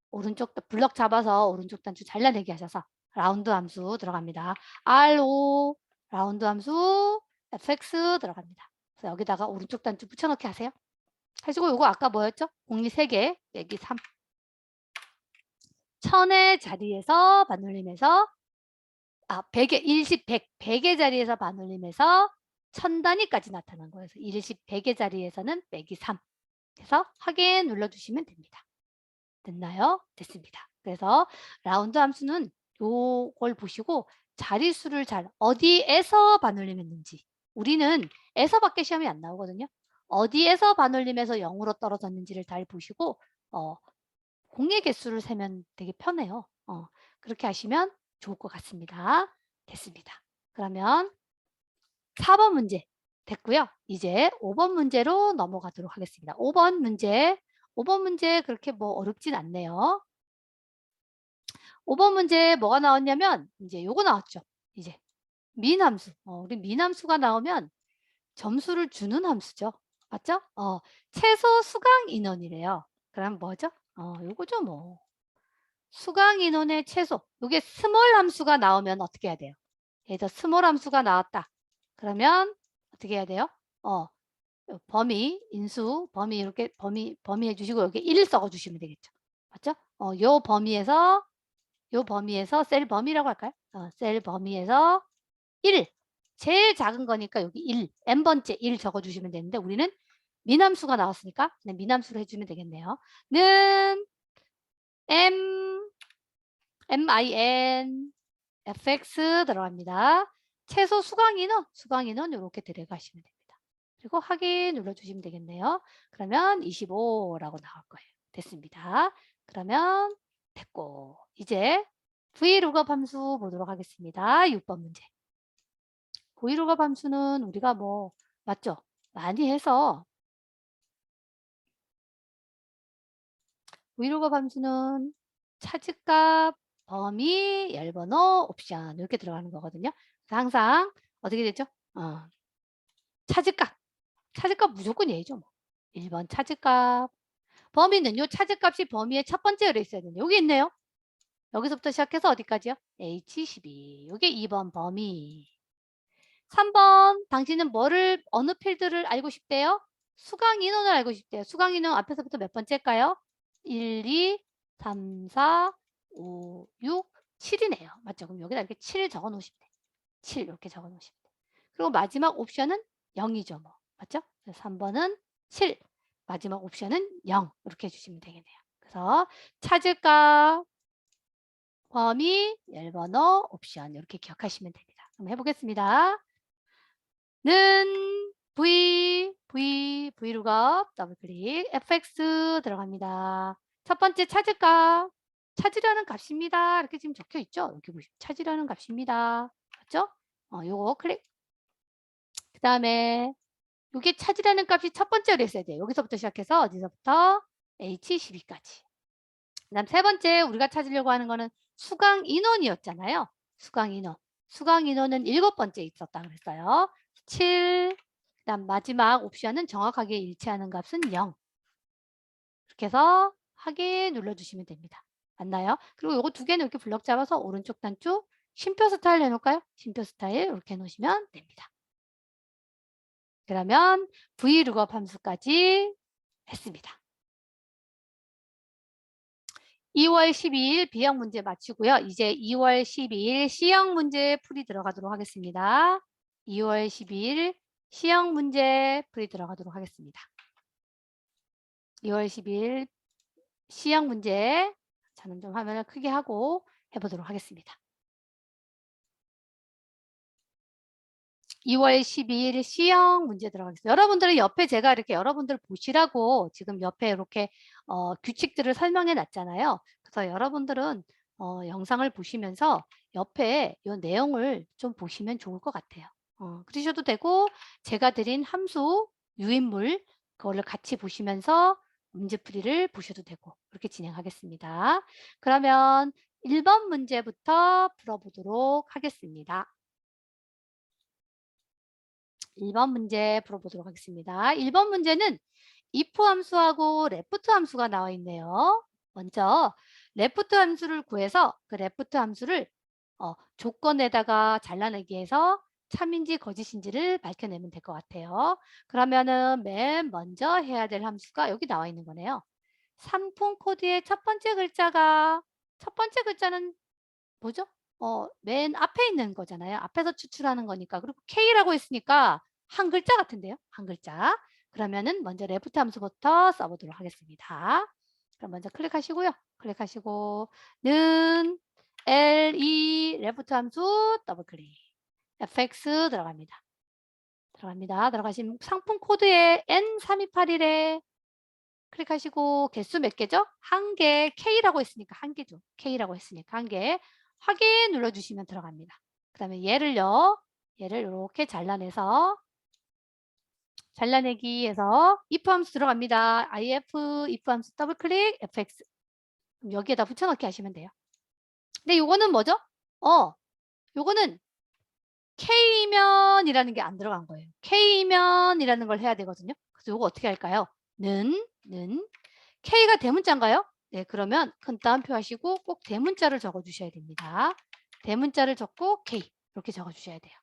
오른쪽 블럭 잡아서 오른쪽 단추 잘라내기 하셔서 라운드 함수 들어갑니다. RO 라운드 함수 fx 들어갑니다. 그래서 여기다가 오른쪽 단추 붙여넣기 하세요. 하시고 요거 아까 뭐였죠? 공리 3개 빼기 3. 1000의 자리에서 반올림해서 100의 10, 100, 100의 자리에서 반올림해서 1000단위까지 나타난 거예요. 그래서 10, 100의 자리에서는 빼기 3. 그래서 확인 눌러주시면 됩니다. 됐나요? 됐습니다. 그래서 라운드 함수는 요걸 보시고 자릿수를 잘 어디에서 반올림했는지 우리는 에서밖에 시험이 안 나오거든요. 어디에서 반올림해서 0으로 떨어졌는지를 잘 보시고 공의 개수를 세면 되게 편해요. 그렇게 하시면 좋을 것 같습니다. 됐습니다. 그러면 4번 문제 됐고요. 이제 5번 문제로 넘어가도록 하겠습니다. 5번 문제 그렇게 뭐 어렵진 않네요. 5번 문제 뭐가 나왔냐면 이제 요거 나왔죠. 이제 민함수. 우리 민함수가 나오면 점수를 주는 함수죠. 맞죠? 최소 수강 인원이래요. 그럼 뭐죠? 요거죠 뭐. 수강 인원의 최소. 요게 스몰 함수가 나오면 어떻게 해야 돼요? 얘도 스몰 함수가 나왔다. 그러면 어떻게 해야 돼요? 범위, 인수, 범위 이렇게 범위 해주시고 여기 1 써주시면 되겠죠. 맞죠? 요 범위에서 셀 범위라고 할까요? 셀 범위에서 1. 제일 작은 거니까 여기 1, n번째 1 적어주시면 되는데 우리는 미남수가 나왔으니까 그냥 미남수로 해주면 되겠네요. 는 min fx 들어갑니다. 최소 수강 인원 요렇게 데려가시면 됩니다. 그리고 확인 눌러주시면 되겠네요. 그러면 25라고 나올 거예요. 됐습니다. 그러면 됐고 이제 vlookup 함수 보도록 하겠습니다. 6번 문제. vlookup 함수는 우리가 뭐 맞죠? 많이 해서 vlookup 함수는 차지값, 범위, 열번호, 옵션 이렇게 들어가는 거거든요. 그래서 항상 어떻게 되죠? 차지값. 차지값 무조건 얘죠. 뭐. 1번 차지값. 범위는요. 차지값이 범위의 첫 번째로 있어야 되는데 여기 있네요. 여기서부터 시작해서 어디까지요? H12. 이게 2번 범위. 3번 당신은 어느 필드를 알고 싶대요? 수강 인원을 알고 싶대요. 수강 인원 앞에서부터 몇 번째일까요? 1, 2, 3, 4, 5, 6, 7이네요. 맞죠? 그럼 여기다 이렇게 7 적어 놓으시면 돼요. 7 이렇게 적어 놓으시면 돼요. 그리고 마지막 옵션은 0이죠. 뭐. 맞죠? 3번은 7. 마지막 옵션은 0. 이렇게 해주시면 되겠네요. 그래서 찾을까? 범위, 열번호, 옵션 이렇게 기억하시면 됩니다. 한번 해보겠습니다. 는 vlookup 더블 클릭 fx 들어갑니다. 첫 번째 찾을까? 찾으려는 값입니다. 이렇게 지금 적혀 있죠? 여기 보시면 찾으려는 값입니다. 맞죠? 요거 클릭. 그 다음에 요게 찾으려는 값이 첫 번째로 있어야 돼요. 여기서부터 시작해서 어디서부터? H12까지. 그 다음 세 번째 우리가 찾으려고 하는 거는 수강 인원이었잖아요. 수강 인원. 수강 인원은 7번째 있었다 그랬어요. 7. 그 다음 마지막 옵션은 정확하게 일치하는 값은 0. 이렇게 해서 확인 눌러주시면 됩니다. 맞나요? 그리고 요거 두 개는 이렇게 블럭 잡아서 오른쪽 단축 쉼표 스타일 해놓을까요? 쉼표 스타일 이렇게 해놓으시면 됩니다. 그러면 vlookup 함수까지 했습니다. 2월 12일 B형 문제 마치고요. 이제 2월 12일 C형 문제 풀이 들어가도록 하겠습니다. 2월 12일 C형 문제 풀이 들어가도록 하겠습니다. 2월 12일 C형 문제 저는 좀 화면을 크게 하고 해보도록 하겠습니다. 2월 12일 C형 문제 들어가겠습니다. 여러분들은 옆에 제가 이렇게 여러분들 보시라고 지금 옆에 이렇게 규칙들을 설명해 놨잖아요. 그래서 여러분들은 영상을 보시면서 옆에 이 내용을 좀 보시면 좋을 것 같아요. 그러셔도 되고 제가 드린 함수, 유인물 그거를 같이 보시면서 문제풀이를 보셔도 되고 그렇게 진행하겠습니다. 그러면 1번 문제부터 풀어보도록 하겠습니다. 1번 문제 풀어보도록 하겠습니다. 1번 문제는 if 함수하고 left 함수가 나와 있네요. 먼저 left 함수를 구해서 그 left 함수를 조건에다가 잘라내기 해서 참인지 거짓인지를 밝혀내면 될 것 같아요. 그러면은 맨 먼저 해야 될 함수가 여기 나와 있는 거네요. 상품 코드의 첫 번째 글자는 뭐죠? 맨 앞에 있는 거잖아요. 앞에서 추출하는 거니까. 그리고 K라고 했으니까 한 글자 같은데요. 한 글자. 그러면은 먼저 레프트 함수부터 써보도록 하겠습니다. 그럼 먼저 클릭하시고요. 클릭하시고 는 LE 레프트 함수 더블 클릭. FX 들어갑니다. 들어가시면 상품 코드에 N3281에 클릭하시고 개수 몇 개죠? 한 개. K라고 했으니까 한 개죠. K라고 했으니까 한 개. 확인 눌러주시면 들어갑니다. 그 다음에 얘를 이렇게 잘라내서 잘라내기 해서 if 함수 들어갑니다. if 함수 더블 클릭 fx 그럼 여기에다 붙여넣기 하시면 돼요. 근데 요거는 뭐죠? 요거는 K면이라는 게 안 들어간 거예요. K면이라는 걸 해야 되거든요. 그래서 요거 어떻게 할까요? 는 K가 대문자인가요? 네, 그러면 큰 따옴표 하시고 꼭 대문자를 적어 주셔야 됩니다. 대문자를 적고 K 이렇게 적어 주셔야 돼요.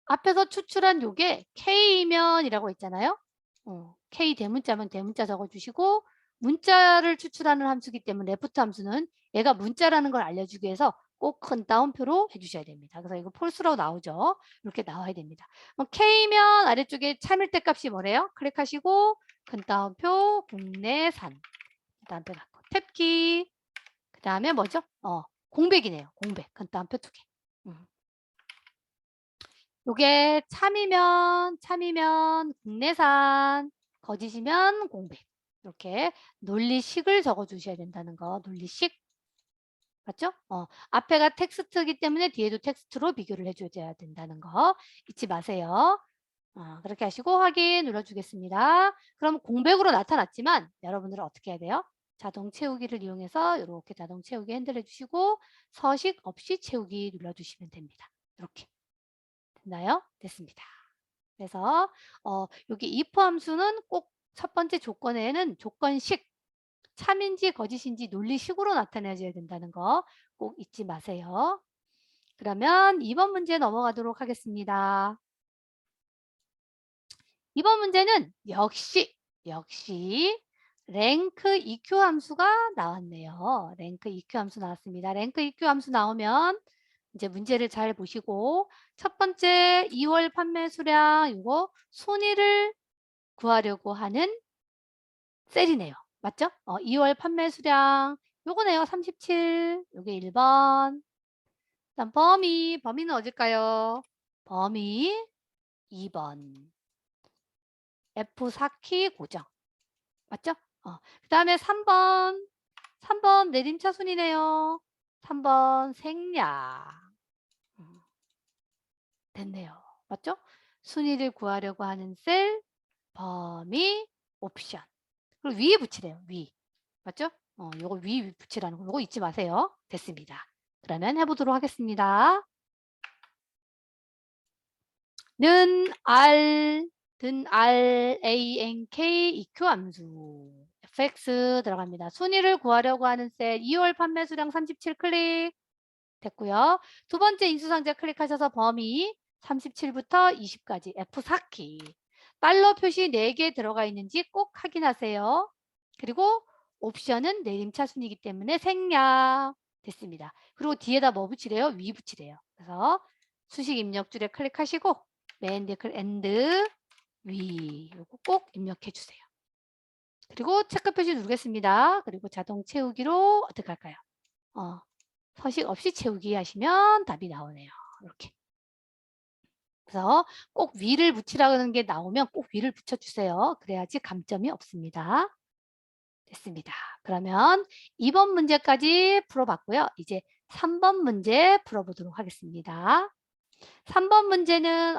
앞에서 추출한 요게 K면이라고 있잖아요. K 대문자면 대문자 적어 주시고 문자를 추출하는 함수기 때문에 레프트 함수는 얘가 문자라는 걸 알려주기 위해서 꼭 큰 따옴표로 해주셔야 됩니다. 그래서 이거 폴스라고 나오죠. 이렇게 나와야 됩니다. K면 아래쪽에 참일대 값이 뭐래요? 클릭하시고 큰 따옴표 국내산 따옴표 갖고 탭키 그 다음에 뭐죠? 공백이네요. 공백. 그 다음 표 2개. 요게 참이면 국내산, 거짓이면 공백. 이렇게 논리식을 적어 주셔야 된다는 거. 논리식. 맞죠? 앞에가 텍스트이기 때문에 뒤에도 텍스트로 비교를 해줘야 된다는 거 잊지 마세요. 그렇게 하시고 확인 눌러주겠습니다. 그럼 공백으로 나타났지만 여러분들은 어떻게 해야 돼요? 자동 채우기를 이용해서 이렇게 자동 채우기 핸들 해주시고 서식 없이 채우기 눌러주시면 됩니다. 이렇게 됐나요? 됐습니다. 그래서 여기 if 함수는 꼭 첫 번째 조건에는 조건식 참인지 거짓인지 논리식으로 나타내줘야 된다는 거 꼭 잊지 마세요. 그러면 2번 문제 넘어가도록 하겠습니다. 2번 문제는 역시 랭크 EQ 함수가 나왔네요. 랭크 EQ 함수 나왔습니다. 랭크 EQ 함수 나오면 이제 문제를 잘 보시고 첫 번째 2월 판매 수량 이거 순위를 구하려고 하는 셀이네요. 맞죠? 2월 판매 수량 요거네요. 37. 요게 1번. 그다음 범위는 어딜까요? 범위 2번. F4키 고정. 맞죠? 그다음에 3번 내림차 순이네요. 3번 생략. 됐네요. 맞죠? 순위를 구하려고 하는 셀, 범위, 옵션. 그리고 위에 붙이래요. 위. 맞죠? 요거 위 붙이라는 거. 요거 잊지 마세요. 됐습니다. 그러면 해보도록 하겠습니다. 는 rank eq 함수 fx 들어갑니다. 순위를 구하려고 하는 셀 2월 판매 수량 37 클릭 됐고요. 두 번째 인수상자 클릭하셔서 범위 37부터 20까지 F4키 달러 표시 4개 들어가 있는지 꼭 확인하세요. 그리고 옵션은 내림차 순이기 때문에 생략 됐습니다. 그리고 뒤에다 뭐 붙이래요? 위 붙이래요. 그래서 수식 입력줄에 클릭하시고 맨 뒤에 and 위 이거 꼭 입력해 주세요. 그리고 체크 표시 누르겠습니다. 그리고 자동 채우기로 어떻게 할까요? 서식 없이 채우기 하시면 답이 나오네요. 이렇게. 그래서 꼭 위를 붙이라는 게 나오면 꼭 위를 붙여주세요. 그래야지 감점이 없습니다. 됐습니다. 그러면 2번 문제까지 풀어봤고요. 이제 3번 문제 풀어보도록 하겠습니다. 3번 문제는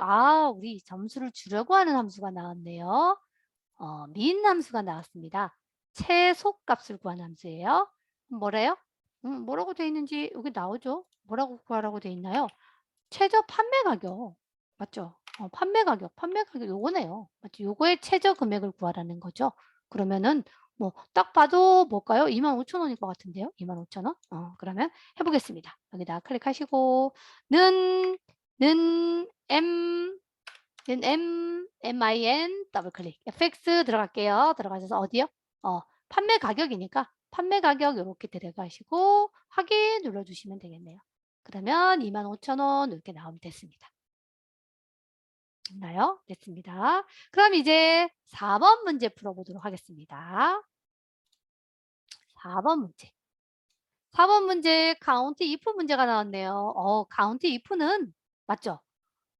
우리 점수를 주려고 하는 함수가 나왔네요. 민 함수가 나왔습니다. 최소값을 구하는 함수예요. 뭐래요? 뭐라고 돼 있는지 여기 나오죠? 뭐라고 구하라고 돼 있나요? 최저 판매 가격. 맞죠? 판매 가격 요거네요. 맞죠? 요거의 최저 금액을 구하라는 거죠. 그러면은 뭐 딱 봐도 뭘까요? 25,000원일 것 같은데요. 25,000원. 그러면 해보겠습니다. 여기다 클릭하시고 는 min 더블 클릭 fx 들어갈게요. 들어가셔서 어디요? 판매 가격이니까 판매 가격 이렇게 들어가시고 확인 눌러주시면 되겠네요. 그러면 25,000원 이렇게 나오면 됐습니다. 됐나요? 됐습니다. 그럼 이제 4번 문제 풀어보도록 하겠습니다. 4번 문제. 4번 문제 카운트 if 문제가 나왔네요. 카운트 if는 맞죠?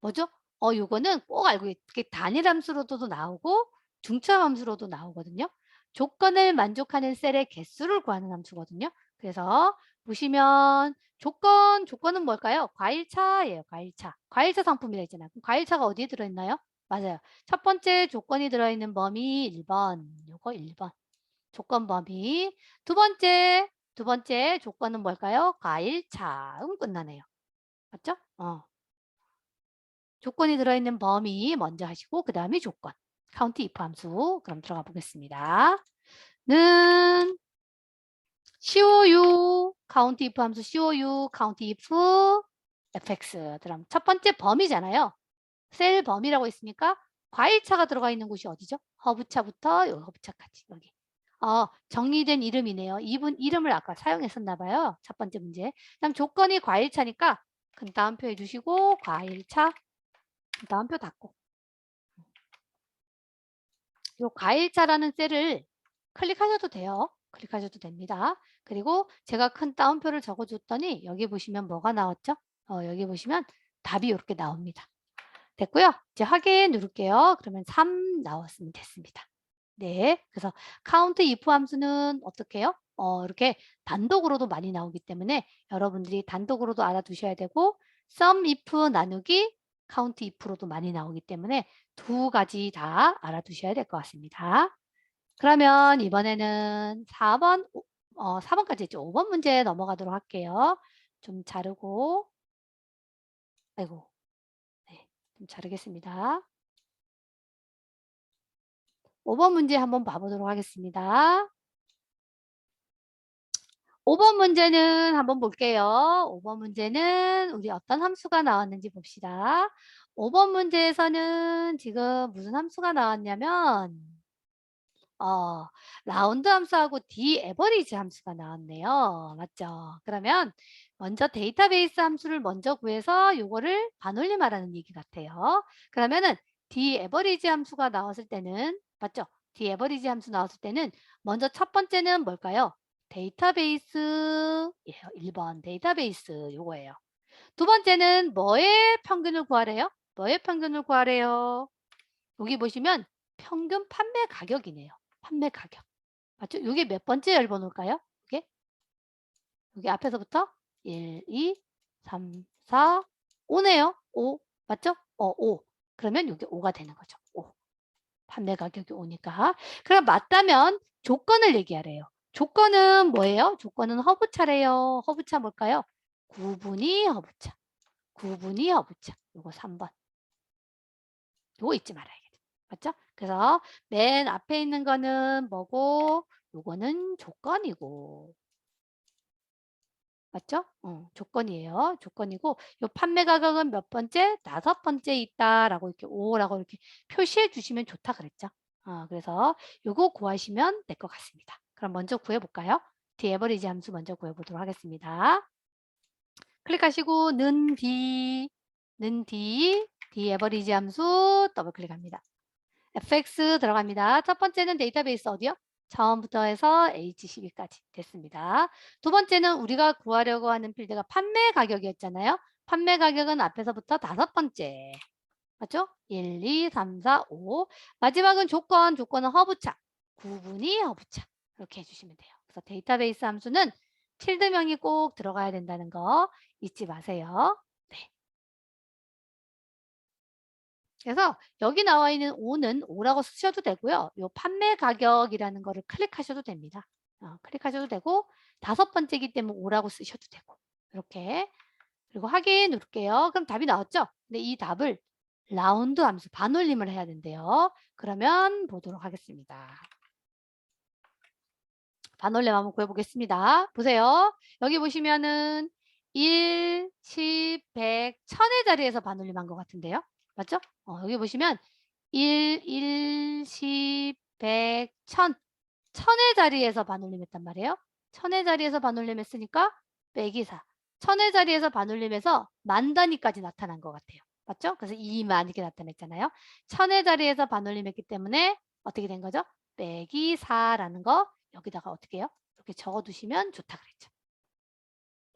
뭐죠? 요거는 꼭 알고 있게 단일 함수로도 나오고 중첩 함수로도 나오거든요. 조건을 만족하는 셀의 개수를 구하는 함수거든요. 그래서 보시면 조건은 뭘까요? 과일차예요. 과일차 상품이라 했잖아요. 그럼 과일차가 어디에 들어있나요? 맞아요. 첫 번째 조건이 들어있는 범위 1번. 요거 1번. 조건 범위. 두 번째 조건은 뭘까요? 과일차. 끝나네요. 맞죠? 조건이 들어있는 범위 먼저 하시고 그 다음에 조건. 카운트 if 함수. 그럼 들어가 보겠습니다. 는 COU 카운트 if 함수 COU 카운트 if fx. 그럼 첫 번째 범위잖아요. 셀 범위라고 있으니까 과일차가 들어가 있는 곳이 어디죠? 허브차부터 여기 허브차까지 여기. 정리된 이름이네요. 이분 이름을 아까 사용했었나 봐요. 첫 번째 문제. 그다음 조건이 과일차니까 그 다음 표 해주시고 과일차 다음 표 닫고 요 과일차라는 셀을 클릭하셔도 돼요. 클릭하셔도 됩니다. 그리고 제가 큰 따옴표를 적어줬더니 여기 보시면 뭐가 나왔죠? 여기 보시면 답이 이렇게 나옵니다. 됐고요. 이제 확인 누를게요. 그러면 3 나왔으면 됐습니다. 네. 그래서 count if 함수는 어떻게 해요? 이렇게 단독으로도 많이 나오기 때문에 여러분들이 단독으로도 알아두셔야 되고 sum if 나누기 count if로도 많이 나오기 때문에 두 가지 다 알아두셔야 될 것 같습니다. 그러면 이번에는 4번까지 했죠. 5번 문제 넘어가도록 할게요. 좀 자르고 아이고. 네. 좀 자르겠습니다. 5번 문제 한번 봐 보도록 하겠습니다. 5번 문제는 한번 볼게요. 5번 문제는 우리 어떤 함수가 나왔는지 봅시다. 5번 문제에서는 지금 무슨 함수가 나왔냐면 어 라운드 함수하고 디에버리지 함수가 나왔네요. 맞죠? 그러면 먼저 데이터베이스 함수를 먼저 구해서 요거를 반올림하라는 얘기 같아요. 그러면은 디에버리지 함수가 나왔을 때는 맞죠? 디에버리지 함수 나왔을 때는 먼저 첫 번째는 뭘까요? 데이터베이스예요. 1번 데이터베이스 요거예요. 두 번째는 뭐의 평균을 구하래요? 뭐의 평균을 구하래요? 여기 보시면 평균 판매 가격이네요. 판매 가격. 맞죠? 요게 몇 번째 열번호일까요? 요게? 여기 앞에서부터 1, 2, 3, 4, 5네요. 5. 맞죠? 5. 그러면 요게 5가 되는 거죠. 5. 판매 가격이 5니까. 그럼 맞다면 조건을 얘기하래요. 조건은 뭐예요? 조건은 허브차래요. 허브차 뭘까요? 구분이 허브차. 구분이 허브차. 요거 3번. 요거 잊지 말아야겠죠. 맞죠? 그래서 맨 앞에 있는 거는 뭐고 요거는 조건이고. 맞죠? 조건이에요. 조건이고 요 판매 가격은 몇 번째? 5번째 있다라고 이렇게 5라고 이렇게 표시해 주시면 좋다 그랬죠. 그래서 요거 구하시면 될 것 같습니다. 그럼 먼저 구해 볼까요? 디에버리지 함수 먼저 구해 보도록 하겠습니다. 클릭하시고 는 디에버리지 함수 더블 클릭합니다. fx 들어갑니다. 첫 번째는 데이터베이스 어디요? 처음부터 해서 H12까지 됐습니다. 두 번째는 우리가 구하려고 하는 필드가 판매 가격이었잖아요. 판매 가격은 앞에서부터 5번째. 맞죠? 1, 2, 3, 4, 5. 마지막은 조건은 허브차. 구분이 허브차. 이렇게 해주시면 돼요. 그래서 데이터베이스 함수는 tilde명이 꼭 들어가야 된다는 거 잊지 마세요. 네. 그래서 여기 나와 있는 5는 5라고 쓰셔도 되고요. 요 판매 가격이라는 거를 클릭하셔도 됩니다. 클릭하셔도 되고 5번째이기 때문에 5라고 쓰셔도 되고 이렇게 그리고 확인 누를게요. 그럼 답이 나왔죠? 근데 이 답을 라운드 함수 반올림을 해야 된대요. 그러면 보도록 하겠습니다. 반올림 한번 구해보겠습니다. 보세요. 여기 보시면은 1, 10, 100, 1000의 자리에서 반올림한 것 같은데요. 맞죠? 여기 보시면 1, 10, 100, 1000. 1000의 자리에서 반올림했단 말이에요. 1000의 자리에서 반올림했으니까 빼기 4. 1000의 자리에서 반올림해서 만 단위까지 나타난 것 같아요. 맞죠? 그래서 2만 이렇게 나타냈잖아요. 1000의 자리에서 반올림했기 때문에 어떻게 된 거죠? 빼기 4라는 거 여기다가 어떻게 해요? 이렇게 적어두시면 좋다 그랬죠.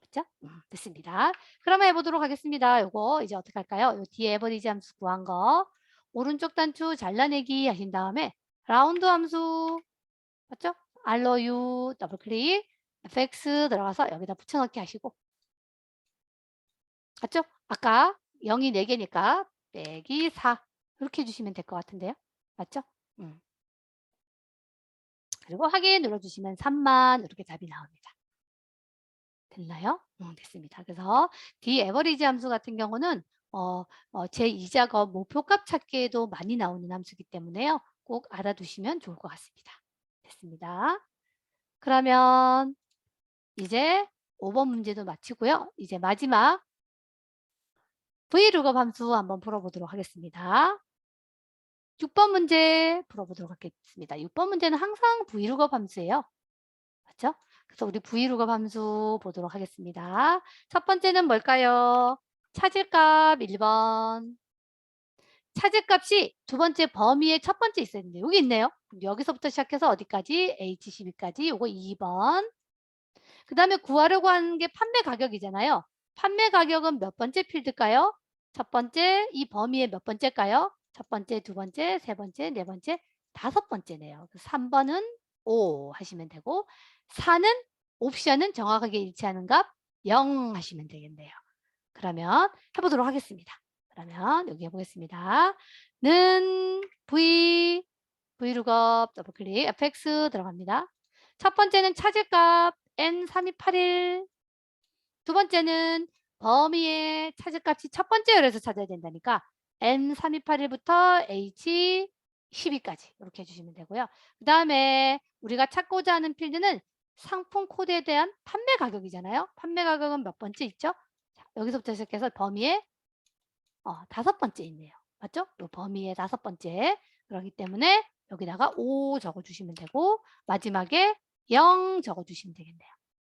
그죠? 됐습니다. 그러면 해보도록 하겠습니다. 요거 이제 어떻게 할까요? 요 뒤에 에버리지 함수 구한 거 오른쪽 단추 잘라내기 하신 다음에 라운드 함수 맞죠? 알로유 더블 클릭 fx 들어가서 여기다 붙여넣기 하시고 맞죠? 아까 0이 4개니까 빼기 4 이렇게 해주시면 될 것 같은데요. 맞죠? 그리고 확인 눌러주시면 3만 이렇게 답이 나옵니다. 됐나요? 됐습니다. 그래서 디에버리지 함수 같은 경우는 제2작업 목표값 찾기에도 많이 나오는 함수이기 때문에요. 꼭 알아두시면 좋을 것 같습니다. 됐습니다. 그러면 이제 5번 문제도 마치고요. 이제 마지막 Vlookup 함수 한번 풀어보도록 하겠습니다. 6번 문제 풀어보도록 하겠습니다. 6번 문제는 항상 Vlookup 함수예요. 맞죠? 그래서 우리 Vlookup 함수 보도록 하겠습니다. 첫 번째는 뭘까요? 찾을 값 1번. 차지값이 두 번째 범위의 첫 번째 있어야 되는데 여기 있네요. 그럼 여기서부터 시작해서 어디까지? H12까지 요거 2번. 그다음에 구하려고 하는 게 판매 가격이잖아요. 판매 가격은 몇 번째 필드일까요? 첫 번째 이 범위의 몇 번째일까요? 첫 번째, 두 번째, 세 번째, 네 번째, 다섯 번째네요. 3번은 O 하시면 되고 4는 옵션은 정확하게 일치하는 값 0 하시면 되겠네요. 그러면 해보도록 하겠습니다. 그러면 여기 해보겠습니다. 는 V, V룩업, 더블클릭, fx 들어갑니다. 첫 번째는 차지값 N3281. 두 번째는 범위의 차지값이 첫 번째 열에서 찾아야 된다니까 N3281부터 H12까지 이렇게 해주시면 되고요. 그 다음에 우리가 찾고자 하는 필드는 상품 코드에 대한 판매 가격이잖아요. 판매 가격은 몇 번째 있죠? 자, 여기서부터 시작해서 범위의 다섯 번째 있네요. 맞죠? 요 범위의 다섯 번째. 그렇기 때문에 여기다가 5 적어주시면 되고 마지막에 0 적어주시면 되겠네요.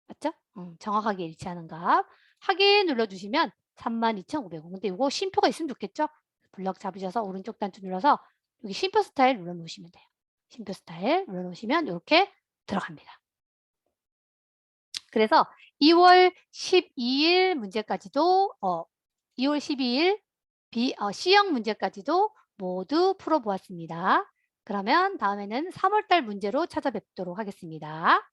맞죠? 정확하게 일치하는 값. 확인 눌러주시면 32,500원. 근데 이거 쉼표가 있으면 좋겠죠? 블럭 잡으셔서 오른쪽 단추 눌러서 여기 쉼표 스타일 눌러놓으시면 돼요. 쉼표 스타일 눌러놓으시면 이렇게 들어갑니다. 그래서 2월 12일 문제까지도 2월 12일 C형 문제까지도 모두 풀어보았습니다. 그러면 다음에는 3월달 문제로 찾아뵙도록 하겠습니다.